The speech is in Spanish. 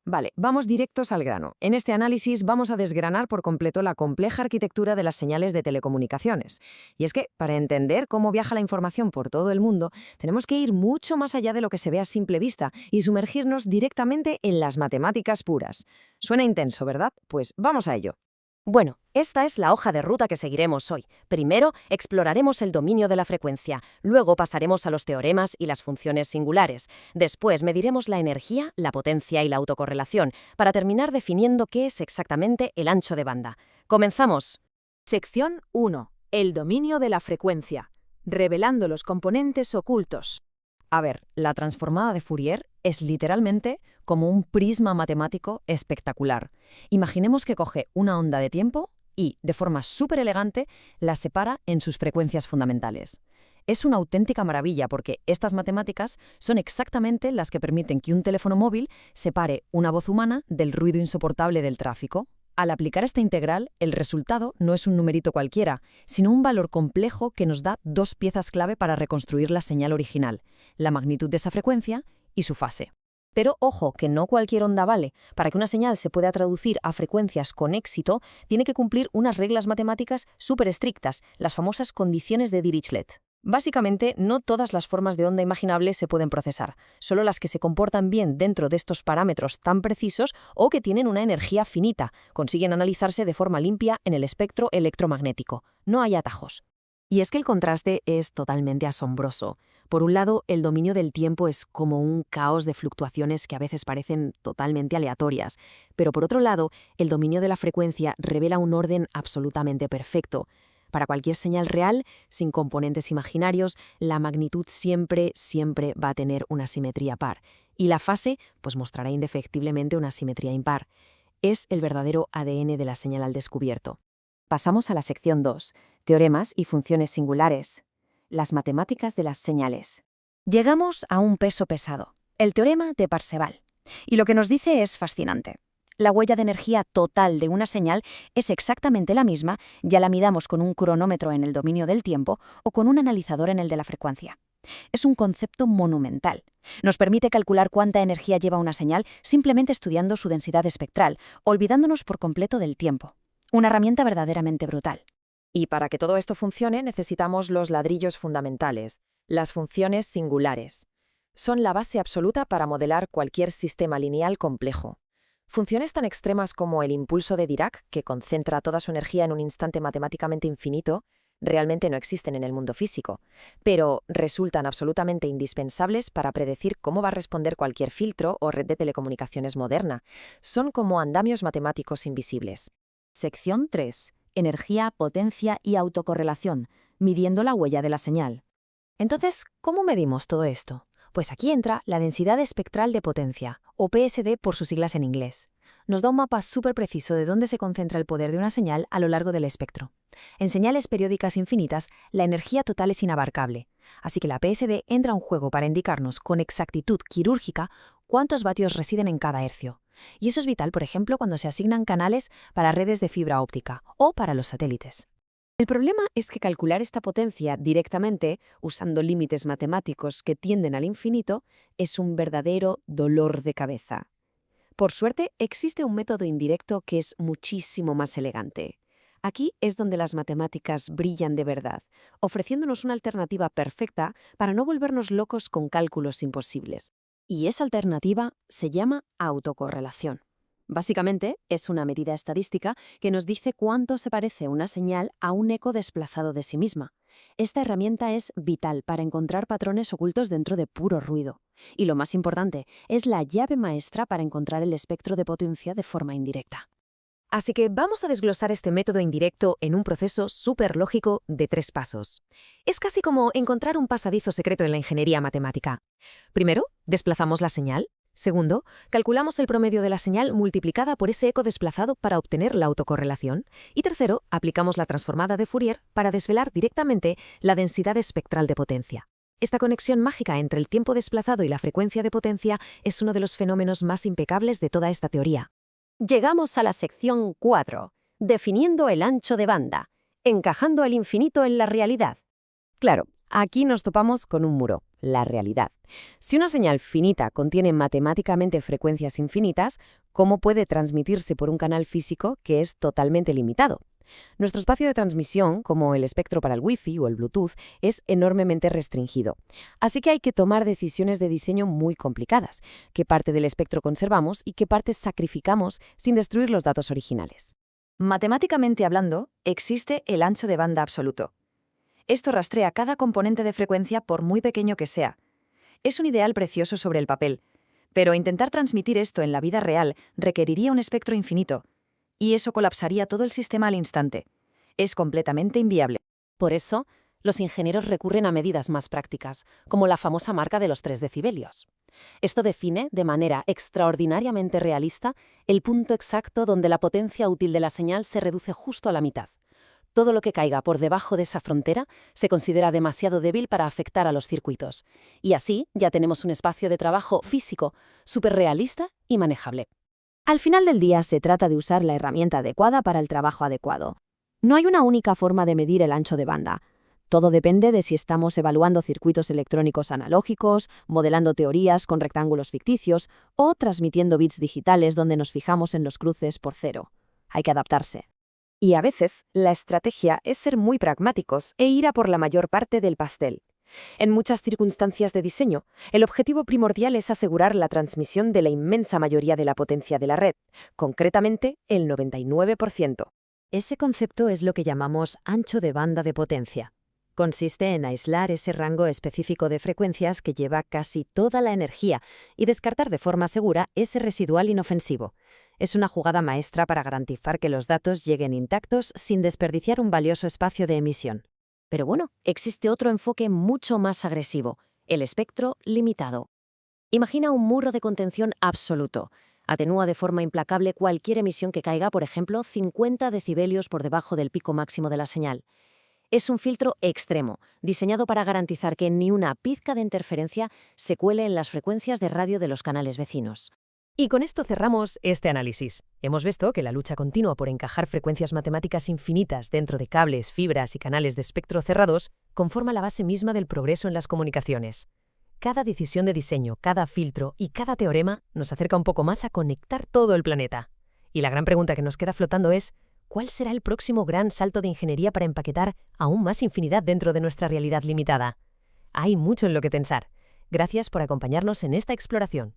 Vale, vamos directos al grano. En este análisis vamos a desgranar por completo la compleja arquitectura de las señales de telecomunicaciones. Y es que, para entender cómo viaja la información por todo el mundo, tenemos que ir mucho más allá de lo que se ve a simple vista y sumergirnos directamente en las matemáticas puras. Suena intenso, ¿verdad? Pues vamos a ello. Bueno, esta es la hoja de ruta que seguiremos hoy. Primero, exploraremos el dominio de la frecuencia, luego pasaremos a los teoremas y las funciones singulares, después mediremos la energía, la potencia y la autocorrelación, para terminar definiendo qué es exactamente el ancho de banda. ¡Comenzamos! Sección 1. El dominio de la frecuencia. Revelando los componentes ocultos. A ver, la transformada de Fourier es literalmente como un prisma matemático espectacular. Imaginemos que coge una onda de tiempo y, de forma súper elegante, la separa en sus frecuencias fundamentales. Es una auténtica maravilla porque estas matemáticas son exactamente las que permiten que un teléfono móvil separe una voz humana del ruido insoportable del tráfico. Al aplicar esta integral, el resultado no es un numerito cualquiera, sino un valor complejo que nos da dos piezas clave para reconstruir la señal original, la magnitud de esa frecuencia y su fase. Pero ojo, que no cualquier onda vale. Para que una señal se pueda traducir a frecuencias con éxito, tiene que cumplir unas reglas matemáticas súper estrictas, las famosas condiciones de Dirichlet. Básicamente, no todas las formas de onda imaginables se pueden procesar, solo las que se comportan bien dentro de estos parámetros tan precisos o que tienen una energía finita, consiguen analizarse de forma limpia en el espectro electromagnético. No hay atajos. Y es que el contraste es totalmente asombroso. Por un lado, el dominio del tiempo es como un caos de fluctuaciones que a veces parecen totalmente aleatorias, pero por otro lado, el dominio de la frecuencia revela un orden absolutamente perfecto. Para cualquier señal real, sin componentes imaginarios, la magnitud siempre va a tener una simetría par. Y la fase, pues mostrará indefectiblemente una simetría impar. Es el verdadero ADN de la señal al descubierto. Pasamos a la sección 2, teoremas y funciones singulares. Las matemáticas de las señales. Llegamos a un peso pesado, el teorema de Parseval. Y lo que nos dice es fascinante. La huella de energía total de una señal es exactamente la misma, ya la midamos con un cronómetro en el dominio del tiempo o con un analizador en el de la frecuencia. Es un concepto monumental. Nos permite calcular cuánta energía lleva una señal simplemente estudiando su densidad espectral, olvidándonos por completo del tiempo. Una herramienta verdaderamente brutal. Y para que todo esto funcione necesitamos los ladrillos fundamentales, las funciones singulares. Son la base absoluta para modelar cualquier sistema lineal complejo. Funciones tan extremas como el impulso de Dirac, que concentra toda su energía en un instante matemáticamente infinito, realmente no existen en el mundo físico, pero resultan absolutamente indispensables para predecir cómo va a responder cualquier filtro o red de telecomunicaciones moderna. Son como andamios matemáticos invisibles. Sección 3. Energía, potencia y autocorrelación, midiendo la huella de la señal. Entonces, ¿cómo medimos todo esto? Pues aquí entra la densidad espectral de potencia, o PSD por sus siglas en inglés. Nos da un mapa súper preciso de dónde se concentra el poder de una señal a lo largo del espectro. En señales periódicas infinitas, la energía total es inabarcable, así que la PSD entra en juego para indicarnos con exactitud quirúrgica cuántos vatios residen en cada hercio. Y eso es vital, por ejemplo, cuando se asignan canales para redes de fibra óptica o para los satélites. El problema es que calcular esta potencia directamente, usando límites matemáticos que tienden al infinito, es un verdadero dolor de cabeza. Por suerte, existe un método indirecto que es muchísimo más elegante. Aquí es donde las matemáticas brillan de verdad, ofreciéndonos una alternativa perfecta para no volvernos locos con cálculos imposibles. Y esa alternativa se llama autocorrelación. Básicamente, es una medida estadística que nos dice cuánto se parece una señal a un eco desplazado de sí misma. Esta herramienta es vital para encontrar patrones ocultos dentro de puro ruido. Y lo más importante, es la llave maestra para encontrar el espectro de potencia de forma indirecta. Así que vamos a desglosar este método indirecto en un proceso súper lógico de 3 pasos. Es casi como encontrar un pasadizo secreto en la ingeniería matemática. Primero, desplazamos la señal. Segundo, calculamos el promedio de la señal multiplicada por ese eco desplazado para obtener la autocorrelación. Y tercero, aplicamos la transformada de Fourier para desvelar directamente la densidad espectral de potencia. Esta conexión mágica entre el tiempo desplazado y la frecuencia de potencia es uno de los fenómenos más impecables de toda esta teoría. Llegamos a la sección 4, definiendo el ancho de banda, encajando el infinito en la realidad. Claro, aquí nos topamos con un muro. la realidad. Si una señal finita contiene matemáticamente frecuencias infinitas, ¿cómo puede transmitirse por un canal físico que es totalmente limitado? Nuestro espacio de transmisión, como el espectro para el Wi-Fi o el Bluetooth, es enormemente restringido. Así que hay que tomar decisiones de diseño muy complicadas. ¿Qué parte del espectro conservamos y qué parte sacrificamos sin destruir los datos originales? Matemáticamente hablando, existe el ancho de banda absoluto. Esto rastrea cada componente de frecuencia por muy pequeño que sea. Es un ideal precioso sobre el papel, pero intentar transmitir esto en la vida real requeriría un espectro infinito, y eso colapsaría todo el sistema al instante. Es completamente inviable. Por eso, los ingenieros recurren a medidas más prácticas, como la famosa marca de los 3 decibelios. Esto define, de manera extraordinariamente realista, el punto exacto donde la potencia útil de la señal se reduce justo a la mitad. Todo lo que caiga por debajo de esa frontera se considera demasiado débil para afectar a los circuitos. Y así ya tenemos un espacio de trabajo físico superrealista y manejable. Al final del día se trata de usar la herramienta adecuada para el trabajo adecuado. No hay una única forma de medir el ancho de banda. Todo depende de si estamos evaluando circuitos electrónicos analógicos, modelando teorías con rectángulos ficticios o transmitiendo bits digitales donde nos fijamos en los cruces por cero. Hay que adaptarse. Y a veces, la estrategia es ser muy pragmáticos e ir a por la mayor parte del pastel. En muchas circunstancias de diseño, el objetivo primordial es asegurar la transmisión de la inmensa mayoría de la potencia de la red, concretamente el 99%. Ese concepto es lo que llamamos ancho de banda de potencia. Consiste en aislar ese rango específico de frecuencias que lleva casi toda la energía y descartar de forma segura ese residual inofensivo. Es una jugada maestra para garantizar que los datos lleguen intactos sin desperdiciar un valioso espacio de emisión. Pero bueno, existe otro enfoque mucho más agresivo, el espectro limitado. Imagina un muro de contención absoluto. Atenúa de forma implacable cualquier emisión que caiga, por ejemplo, 50 decibelios por debajo del pico máximo de la señal. Es un filtro extremo, diseñado para garantizar que ni una pizca de interferencia se cuele en las frecuencias de radio de los canales vecinos. Y con esto cerramos este análisis. Hemos visto que la lucha continua por encajar frecuencias matemáticas infinitas dentro de cables, fibras y canales de espectro cerrados conforma la base misma del progreso en las comunicaciones. Cada decisión de diseño, cada filtro y cada teorema nos acerca un poco más a conectar todo el planeta. Y la gran pregunta que nos queda flotando es, ¿cuál será el próximo gran salto de ingeniería para empaquetar aún más infinidad dentro de nuestra realidad limitada? Hay mucho en lo que pensar. Gracias por acompañarnos en esta exploración.